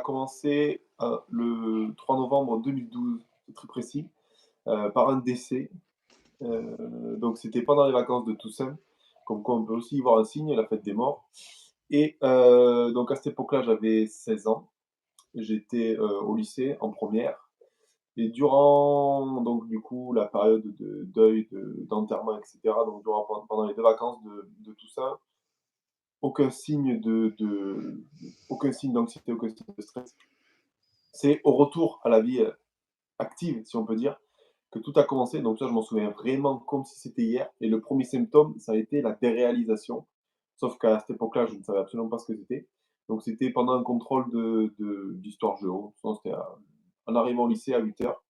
commencé, le 3 novembre 2012, c'est très précis, par un décès. Donc c'était pendant les vacances de Toussaint, comme quoi on peut aussi y voir un signe, la fête des morts. Et donc à cette époque-là, j'avais 16 ans. J'étais, au lycée en première. Et durant donc du coup la période de deuil, d'enterrement et cetera, donc pendant les 2 vacances de Toussaint, aucun signe aucun signe d'anxiété, aucun signe de stress. C'est au retour à la vie, active, si on peut dire, que tout a commencé. Donc ça, je m'en souviens vraiment comme si c'était hier. Et le premier symptôme, ça a été la déréalisation. Sauf qu'à cette époque-là, je ne savais absolument pas ce que c'était. Donc c'était pendant un contrôle d'histoire géo. Je pense que c'était en arrivant au lycée à 8 heures.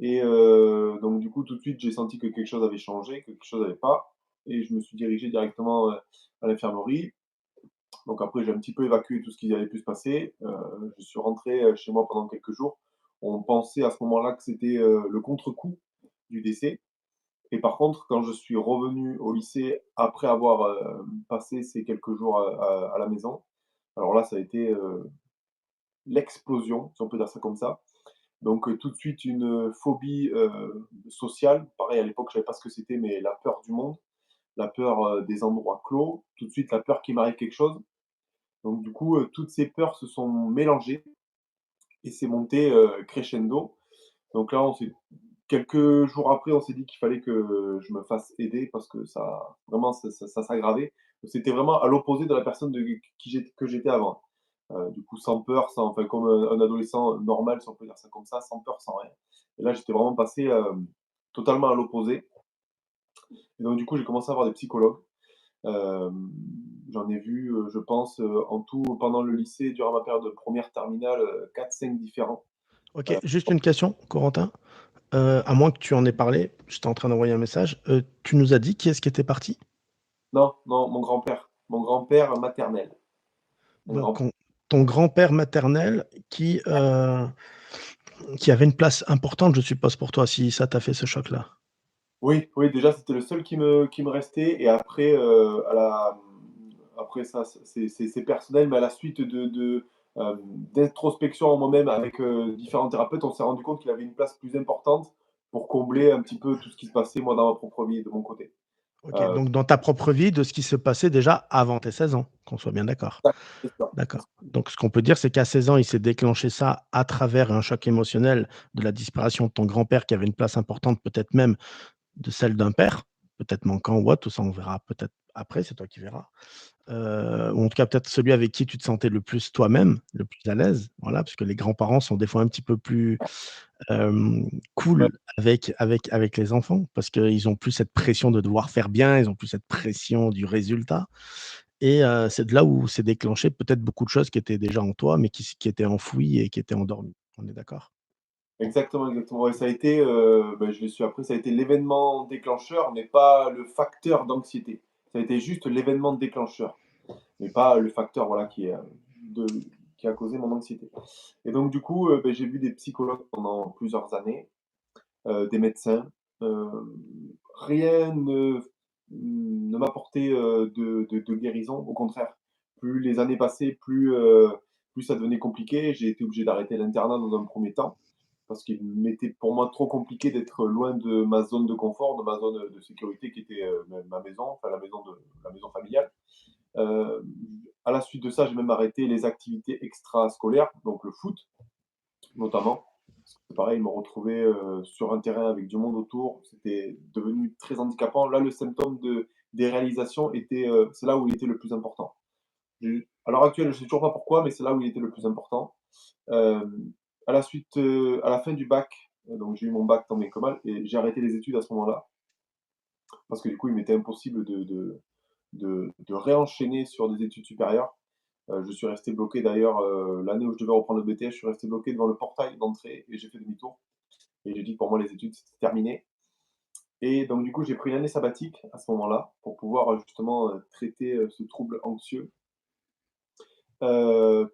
Et donc du coup, tout de suite, j'ai senti que quelque chose avait changé, que quelque chose n'allait pas. Et je me suis dirigé directement, à l'infirmerie. Donc après, j'ai un petit peu évacué tout ce qui avait pu se passer. Je suis rentré, chez moi pendant quelques jours. On pensait à ce moment-là que c'était, le contre-coup du décès. Et par contre, quand je suis revenu au lycée après avoir, passé ces quelques jours à la maison, alors là, ça a été, l'explosion, si on peut dire ça comme ça. Donc, tout de suite une, phobie, sociale. Pareil, à l'époque, je savais pas ce que c'était, mais la peur du monde, la peur, des endroits clos, tout de suite la peur qu'il m'arrive quelque chose. Donc du coup, toutes ces peurs se sont mélangées et c'est monté, crescendo. Donc là, on s'est quelques jours après, on s'est dit qu'il fallait que je me fasse aider parce que ça vraiment ça s'aggravait. C'était vraiment à l'opposé de la personne que j'étais avant. Du coup, sans peur, sans enfin comme, un adolescent normal, si on peut dire ça comme ça, sans peur, sans rien. Et là, j'étais vraiment passé, totalement à l'opposé. Et donc du coup, j'ai commencé à voir des psychologues. Hem, J'en ai vu, je pense, en tout pendant le lycée, durant ma période de première terminale, 4-5 différents. OK, juste une question, Corentin. À moins que tu en aies parlé, j'étais en train d'envoyer un message. Tu nous as dit qui est-ce qui était parti? Non, non, mon grand-père maternel, mon Donc grand ton grand-père maternel qui avait une place importante, je suppose, pour toi, si ça t'a fait ce choc-là? oui, oui, déjà, c'était le seul qui me restait et après, après ça, c'est personnel, mais à la suite d'introspection en moi-même avec, différents thérapeutes, on s'est rendu compte qu'il avait une place plus importante pour combler un petit peu tout ce qui se passait, moi, dans ma propre vie, de mon côté. OK, Heu, donc dans ta propre vie, de ce qui se passait déjà avant tes 16 ans, qu'on soit bien d'accord? c'est ça, c'est D'accord. ça. Donc ce qu'on peut dire, c'est qu'à 16 ans, il s'est déclenché ça à travers un choc émotionnel de la disparition de ton grand-père qui avait une place importante, peut-être même de celle d'un père, peut-être manquant ou autre, tout ça on verra peut-être après, c'est toi qui verras. Ou en tout cas peut-être celui avec qui tu te sentais le plus toi-même, le plus à l'aise, voilà, parce que les grands-parents sont des fois un petit peu plus, Ouais, cool avec les enfants parce qu'ils ont plus cette pression de devoir faire bien, ils ont plus cette pression du résultat et c'est de là où s'est déclenché peut-être beaucoup de choses qui étaient déjà en toi, mais qui étaient enfouies et qui étaient endormies. On est d'accord? exactement, exactement. Ouais, ça a été, je l'ai su après, ça a été l'événement déclencheur, mais pas le facteur d'anxiété. Ça a été juste l'événement déclencheur, mais pas le facteur, voilà, de qui a causé mon anxiété. Et donc du coup, j'ai vu des psychologues pendant plusieurs années, des médecins. Hem, Rien ne m'apportait, de guérison. Au contraire, plus les années passaient, plus ça devenait compliqué. J'ai été obligé d'arrêter l'internat dans un premier temps, parce qu'il m'était pour moi trop compliqué d'être loin de ma zone de confort, de ma zone, de sécurité qui était, ma maison, enfin la maison familiale. Hem, à la suite de ça, j'ai même arrêté les activités extrascolaires, donc le foot notamment. Parce que c'est pareil, me retrouver, sur un terrain avec du monde autour, c'était devenu très handicapant. Là, le symptôme de déréalisation était, c'est là où il était le plus important. À l'heure actuelle, je sais toujours pas pourquoi, mais c'est là où il était le plus important. Hem, à la suite, à la fin du bac, donc j'ai eu mon bac tant bien que mal et j'ai arrêté les études à ce moment-là, parce que du coup, il m'était impossible de réenchaîner sur des études supérieures. Je suis resté bloqué d'ailleurs, l'année où je devais reprendre le BTS, je suis resté bloqué devant le portail d'entrée et j'ai fait demi-tour et j'ai dit que pour moi les études c'était terminé. Et donc du coup, j'ai pris une année sabbatique à ce moment-là pour pouvoir, justement, traiter, ce trouble anxieux,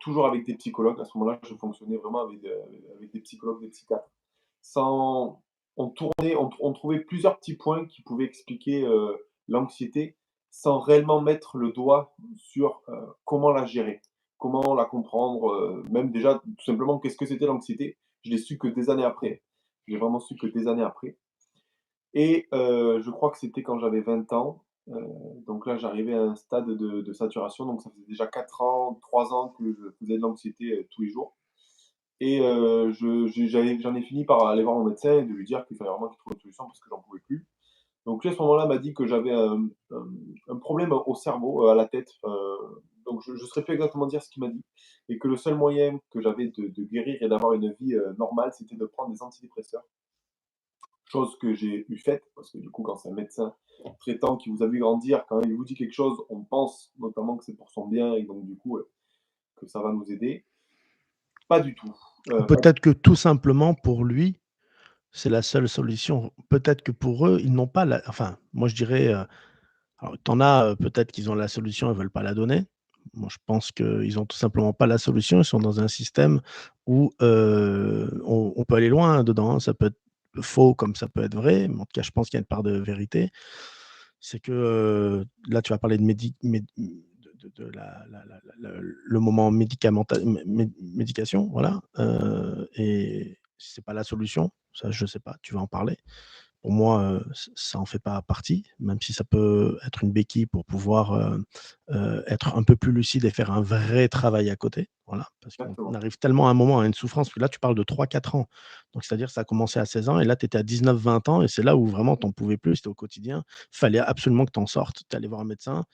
toujours avec des psychologues. À ce moment-là, je fonctionnais vraiment avec des psychologues, des psychiatres. Sans on trouvait plusieurs petits points qui pouvaient expliquer, l'anxiété sans réellement mettre le doigt sur, comment la gérer. comment la comprendre, même déjà, tout simplement, qu'est-ce que c'était l'anxiété? Je l'ai su que des années après. J'ai vraiment su que des années après et je crois que c'était quand j'avais 20 ans, donc là, j'arrivais à un stade de saturation, donc ça faisait déjà 4 ans, 3 ans que je faisais de l'anxiété, tous les jours et j'en ai fini par aller voir mon médecin et de lui dire qu'il fallait vraiment qu'il trouve une solution parce que j'en pouvais plus. Donc lui, à ce moment-là, m'a dit que j'avais un problème au cerveau, à la tête, donc je ne saurais plus exactement dire ce qu'il m'a dit et que le seul moyen que j'avais de guérir et d'avoir une vie, normale, c'était de prendre des antidépresseurs. Chose que j'ai eu faite parce que du coup, quand c'est un médecin traitant qui vous a vu grandir, quand il vous dit quelque chose, on pense notamment que c'est pour son bien et donc du coup, que ça va nous aider. Pas du tout, Ou pas peut-être que tout simplement pour lui, c'est la seule solution. Peut-être que pour eux, ils n'ont pas la enfin, moi je dirais, alors tu en as, peut-être qu'ils ont la solution, ils veulent pas la donner. Moi, je pense qu'ils ont tout simplement pas la solution. Ils sont dans un système où, on peut aller loin dedans, hein. Ça peut être faux comme ça peut être vrai, mais en tout cas, je pense qu'il y a une part de vérité. C'est que, là, tu vas parler de de le moment médication, voilà, et c'est pas la solution, ça, je sais pas, tu vas en parler. Pour moi, ça en fait pas partie, même si ça peut être une béquille pour pouvoir, être un peu plus lucide et faire un vrai travail à côté, voilà. Parce qu'on exactement. arrive tellement à un moment à une souffrance que là, tu parles de 3 4 ans. Donc c'est-à-dire ça a commencé à 16 ans et là, tu étais à 19 20 ans et c'est là où vraiment tu en pouvais plus, c'était au quotidien. Fallait absolument que tu en sortes. Tu es allé voir un médecin,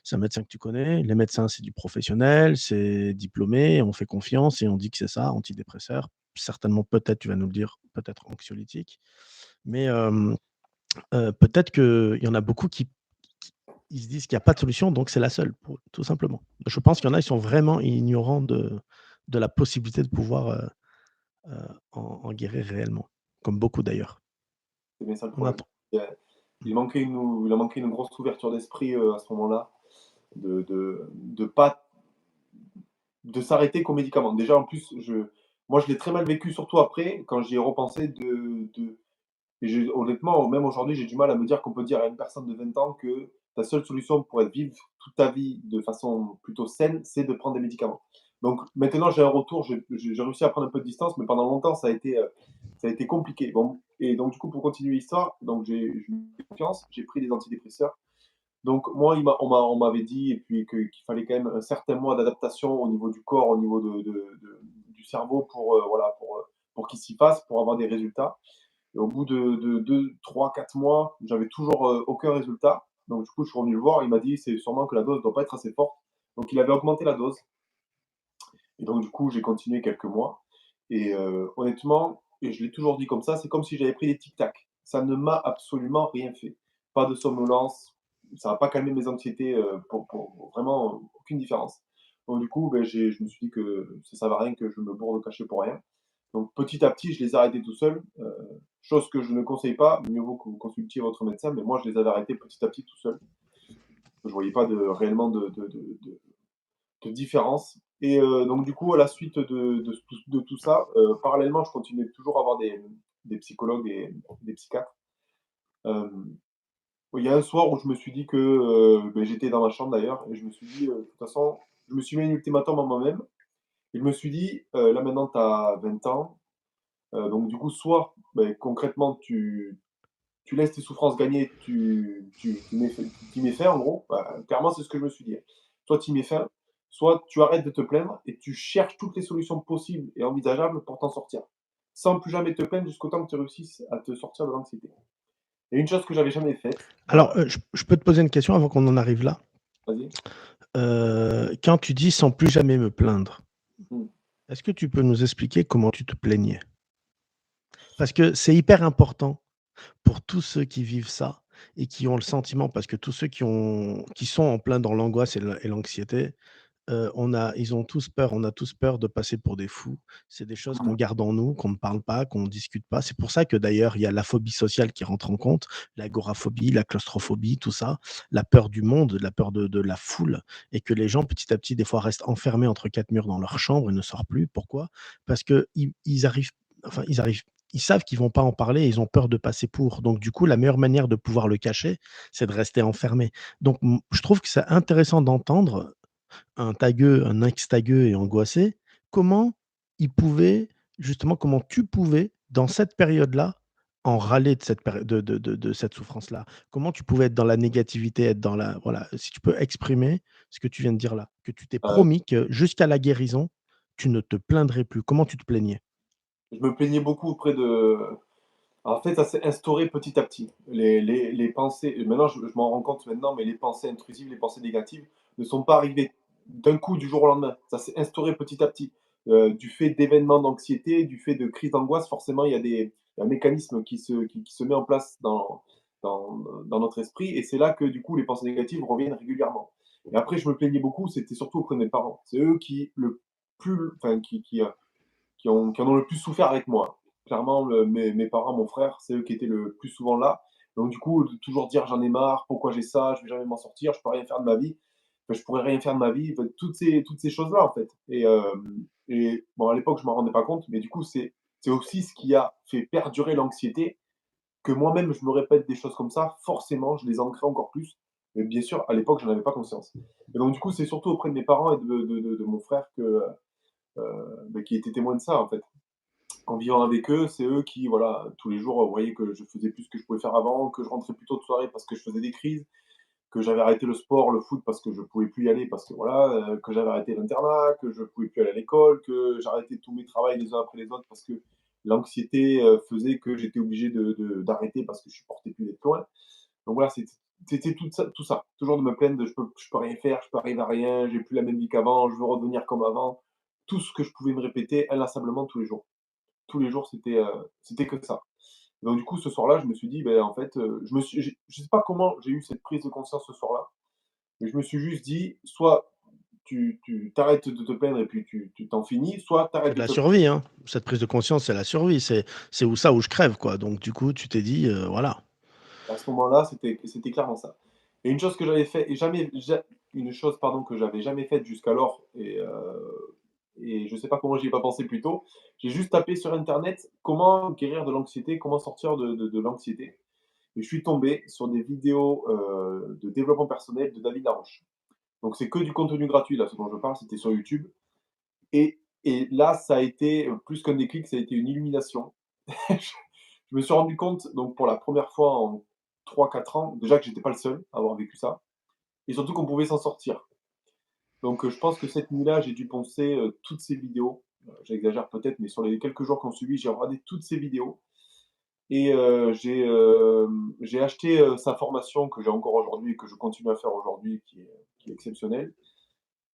c'est un médecin que tu connais. Les médecins, c'est du professionnel, c'est diplômé, on fait confiance et on dit que c'est ça, antidépresseur. Certainement, peut-être, tu vas nous le dire, peut-être anxiolytique. Mais peut-être qu'il y en a beaucoup qui ils se disent qu'il y a pas de solution, donc c'est la seule pour eux, tout simplement. Je pense qu'il y en a, ils sont vraiment ignorants de la possibilité de pouvoir, en guérir réellement, comme beaucoup d'ailleurs. C'est bien ça le On problème. attend. Il y a il a manqué une grosse ouverture d'esprit, à ce moment-là, de pas de s'arrêter qu'aux médicaments. Déjà, en plus, moi, je l'ai très mal vécu, surtout après, quand j'y ai repensé et honnêtement, même aujourd'hui, j'ai du mal à me dire qu'on peut dire à une personne de 20 ans que ta seule solution pour être vivre toute ta vie de façon plutôt saine, c'est de prendre des médicaments. Donc maintenant, j'ai un retour, j'ai réussi à prendre un peu de distance, mais pendant longtemps, ça a été compliqué. Bon et donc du coup, pour continuer l'histoire, donc je me fais confiance, j'ai pris des antidépresseurs. Donc moi, on m'avait dit et puis qu'il fallait quand même un certain mois d'adaptation au niveau du corps, au niveau du cerveau voilà, pour qu'il s'y fasse, pour avoir des résultats. Et au bout de 2, 3, 4 mois, j'avais toujours, aucun résultat. Donc du coup, je suis revenu le voir, il m'a dit: «C'est sûrement que la dose doit pas être assez forte». Donc il avait augmenté la dose et donc du coup, j'ai continué quelques mois et honnêtement et je l'ai toujours dit comme ça, c'est comme si j'avais pris des tic tac. Ça ne m'a absolument rien fait. Pas de somnolence, ça n'a pas calmé mes anxiétés, pour vraiment aucune différence. Donc du coup, beh, je me suis dit que ça servait à rien que je me bourre de cachets pour rien. Donc petit à petit, je les ai arrêtés tout seul, chose que je ne conseille pas, mieux vaut que vous consultiez votre médecin, mais moi je les avais arrêtés petit à petit tout seul. Je voyais pas réellement de différence et donc du coup, à la suite de tout ça, parallèlement, je continuais toujours à avoir des psychologues et des psychiatres. Hem, il y a un soir où je me suis dit que, beh, j'étais dans ma chambre d'ailleurs et je me suis dit, «De toute façon», je me suis mis un ultimatum à moi-même et je me suis dit: Là maintenant tu as 20 ans, donc du coup soit, beh, concrètement tu laisses tes souffrances gagner, tu mets fin en gros, bah, clairement c'est ce que je me suis dit, hein. Soit tu y mets fin, soit tu arrêtes de te plaindre et tu cherches toutes les solutions possibles et envisageables pour t'en sortir. Sans plus jamais te plaindre jusqu'au temps que tu réussisses à te sortir de l'anxiété. Et une chose que j'avais jamais faite, Alors, je peux te poser une question avant qu'on en arrive là? vas-y? Quand tu dis: «Sans plus jamais me plaindre», Mmh. est-ce que tu peux nous expliquer comment tu te plaignais? Parce que c'est hyper important pour tous ceux qui vivent ça et qui ont le sentiment parce que tous ceux qui sont en plein dans l'angoisse et l'anxiété, ils ont tous peur, on a tous peur de passer pour des fous. C'est des choses qu'on garde en nous, qu'on ne parle pas, qu'on ne discute pas. C'est pour ça que d'ailleurs, il y a la phobie sociale qui rentre en compte, l'agoraphobie, la claustrophobie, tout ça, la peur du monde, la peur de la foule et que les gens petit à petit, des fois, restent enfermés entre 4 murs dans leur chambre et ne sortent plus. Pourquoi? Parce qu'ils arrivent enfin, ils savent qu'ils vont pas en parler et ils ont peur de passer pour. Donc du coup, la meilleure manière de pouvoir le cacher, c'est de rester enfermé. Donc je trouve que c'est intéressant d'entendre un tagueux, un ex-tagueux et angoissé, comment il pouvait justement comment tu pouvais, dans cette période-là, en râler de cette péri de cette souffrance-là? Comment tu pouvais être dans la négativité, être dans la voilà, si tu peux exprimer ce que tu viens de dire là, que tu t'es Heu, promis que jusqu'à la guérison, tu ne te plaindrais plus. Comment tu te plaignais? je me plaignais beaucoup auprès de en fait, ça s'est instauré petit à petit. Les pensées et maintenant je m'en rends compte maintenant, mais les pensées intrusives, les pensées négatives ne sont pas arrivées d'un coup du jour au lendemain. Ça s'est instauré petit à petit. Du fait d'événements d'anxiété, du fait de crises d'angoisse, forcément il y a un mécanisme qui se met en place dans notre esprit et c'est là que du coup les pensées négatives reviennent régulièrement. Et après je me plaignais beaucoup, c'était surtout auprès de mes parents. C'est eux qui le plus enfin qui en ont le plus souffert avec moi. Clairement, mes parents, mon frère, c'est eux qui étaient le plus souvent là. Donc du coup, de toujours dire: «J'en ai marre, pourquoi j'ai ça? Je vais jamais m'en sortir, je peux rien faire de ma vie». Enfin, je pourrais rien faire de ma vie, enfin, toutes ces choses-là, en fait. Et bon, à l'époque, je m'en rendais pas compte, mais du coup, c'est aussi ce qui a fait perdurer l'anxiété, que moi-même, je me répète des choses comme ça, forcément, je les ancrais encore plus. Mais bien sûr, à l'époque, j'en avais pas conscience. Et donc du coup, c'est surtout auprès de mes parents et de mon frère que, qui étaient témoins de ça, en fait. En vivant avec eux, c'est eux qui, voilà, tous les jours, voyaient que je faisais plus ce que je pouvais faire avant, que je rentrais plus tôt de soirée parce que je faisais des crises, que j'avais arrêté le sport, le foot parce que je pouvais plus y aller parce que voilà, que j'avais arrêté l'internat, que je pouvais plus aller à l'école, que j'arrêtais tous mes travails les uns après les autres parce que l'anxiété, faisait que j'étais obligé d'arrêter parce que je supportais plus d'être loin. Donc voilà, c'était tout ça. Toujours de me plaindre de je peux rien faire, je peux arriver à rien, j'ai plus la même vie qu'avant, je veux redevenir comme avant. Tout ce que je pouvais me répéter inlassablement tous les jours. Tous les jours, c'était que ça. Donc du coup, ce soir-là, je me suis dit: «Beh, en fait», je sais pas comment j'ai eu cette prise de conscience ce soir-là, mais je me suis juste dit: «Soit tu t'arrêtes de te plaindre et puis tu t'en finis, soit C'est t'arrêtes de de la te plaindre». survie, hein. Cette prise de conscience, c'est la survie, c'est où ça où je crève, quoi. Donc du coup, tu t'es dit, voilà. À ce moment-là, c'était clairement ça. Et une chose que j'avais fait et jamais ja une chose, pardon, que j'avais jamais faite jusqu'alors et je sais pas comment j'y ai pas pensé plus tôt, j'ai juste tapé sur internet: «Comment guérir de l'anxiété? Comment sortir de l'anxiété?» Et je suis tombé sur des vidéos, de développement personnel de David Laroche. Donc c'est que du contenu gratuit là, ce dont je parle, c'était sur YouTube et là, ça a été, plus qu'un déclic, ça a été une illumination. Je me suis rendu compte, donc pour la première fois en 3 4 ans, déjà que j'étais pas le seul à avoir vécu ça et surtout qu'on pouvait s'en sortir. Donc je pense que cette nuit-là, j'ai dû poncer, toutes ces vidéos. J'exagère peut-être, mais sur les quelques jours qui ont suivi, j'ai regardé toutes ces vidéos et j'ai acheté, sa formation que j'ai encore aujourd'hui et que je continue à faire aujourd'hui qui est exceptionnelle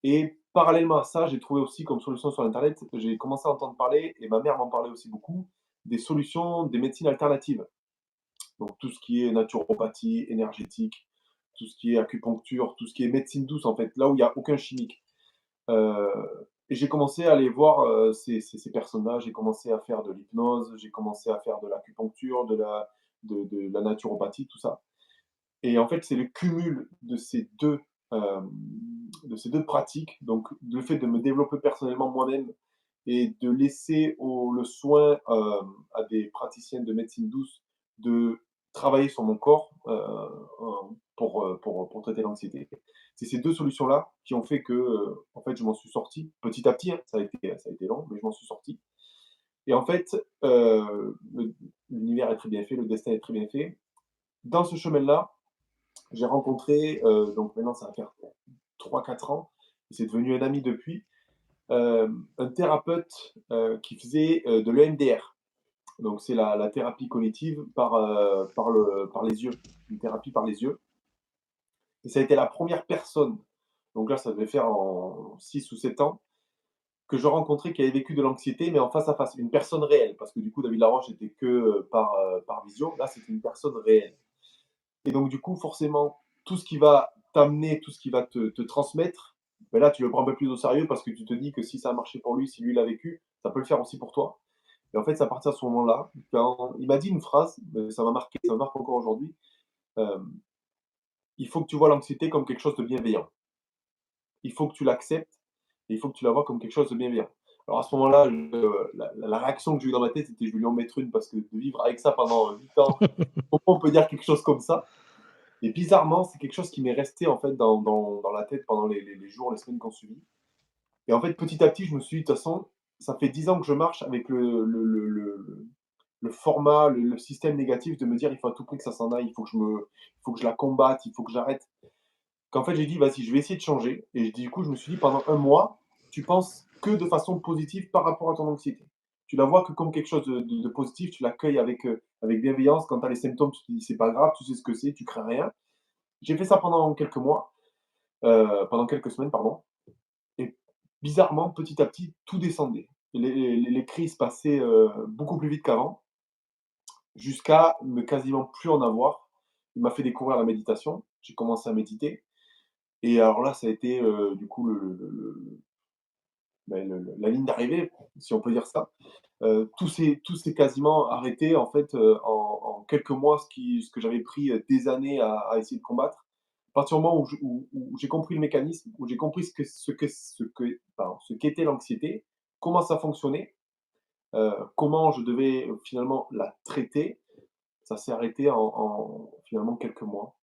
et parallèlement à ça, j'ai trouvé aussi comme solution sur internet, j'ai commencé à entendre parler et ma mère m'en parlait aussi beaucoup, des solutions, des médecines alternatives. Donc tout ce qui est naturopathie, énergétique, tout ce qui est acupuncture, tout ce qui est médecine douce en fait, là où il y a aucun chimique. Heu et j'ai commencé à aller voir, ces personnes-là, j'ai commencé à faire de l'hypnose, j'ai commencé à faire de l'acupuncture, de la naturopathie, tout ça et en fait, c'est le cumul hem, de ces 2 pratiques, donc le fait de me développer personnellement moi-même et de laisser le soin, à des praticiens de médecine douce de travailler sur mon corps, pour traiter l'anxiété. C'est ces 2 solutions-là qui ont fait que, en fait, je m'en suis sorti petit à petit, hein, ça a été long, mais je m'en suis sorti et en fait, l'univers est très bien fait, le destin est très bien fait. Dans ce chemin-là, j'ai rencontré, donc maintenant ça va faire 3 4 ans et c'est devenu un ami depuis, un thérapeute, qui faisait, de l'EMDR. Donc c'est la thérapie cognitive par les yeux, une thérapie par les yeux et ça a été la première personne, donc là ça devait faire en 6 ou 7 ans, que je rencontrais qui avait vécu de l'anxiété, mais en face à face, une personne réelle. Parce que du coup David Laroche était que, par visio, là c'était une personne réelle et donc du coup forcément, tout ce qui va t'amener, tout ce qui va te transmettre, ben là tu le prends un peu plus au sérieux parce que tu te dis que si ça a marché pour lui, si lui l'a vécu, ça peut le faire aussi pour toi. Et en fait, c'est à partir de ce moment-là, quand il m'a dit une phrase, ça m'a marqué, ça me marque encore aujourd'hui. hem, «Il faut que tu vois l'anxiété comme quelque chose de bienveillant. Il faut que tu l'acceptes et il faut que tu la vois comme quelque chose de bienveillant». Alors à ce moment-là, la réaction que j'ai eue dans ma tête, c'était: «Je vais lui en mettre une» parce que de vivre avec ça pendant 8 ans, comment on peut dire quelque chose comme ça? Et bizarrement, c'est quelque chose qui m'est resté en fait dans la tête pendant les jours, les semaines qui ont suivi. Et en fait, petit à petit, je me suis dit: «De toute façon, ça fait 10 ans que je marche avec le format, le système négatif de me dire: "Il faut à tout prix que ça s'en aille, il faut que je la combatte, il faut que j'arrête"». Qu'en fait, j'ai dit: «Vas-y, je vais essayer de changer» et du coup, je me suis dit: «Pendant un mois, tu penses que de façon positive par rapport à ton anxiété. Tu la vois que comme quelque chose de positif, tu l'accueilles avec bienveillance. Quand tu as les symptômes, tu te dis: "C'est pas grave, tu sais ce que c'est, tu crains rien"». J'ai fait ça pendant quelques mois, pendant quelques semaines, pardon, et bizarrement, petit à petit, tout descendait. Les crises passaient, beaucoup plus vite qu'avant, jusqu'à ne quasiment plus en avoir. Il m'a fait découvrir la méditation. J'ai commencé à méditer et alors là, ça a été, du coup, la ligne d'arrivée, si on peut dire ça. Tout s'est quasiment arrêté en fait, en quelques mois, ce que j'avais pris, des années à essayer de combattre. À partir du moment où j'ai compris le mécanisme, où j'ai compris ce qu'était l'anxiété, comment ça fonctionnait, comment je devais, finalement la traiter, ça s'est arrêté en finalement quelques mois.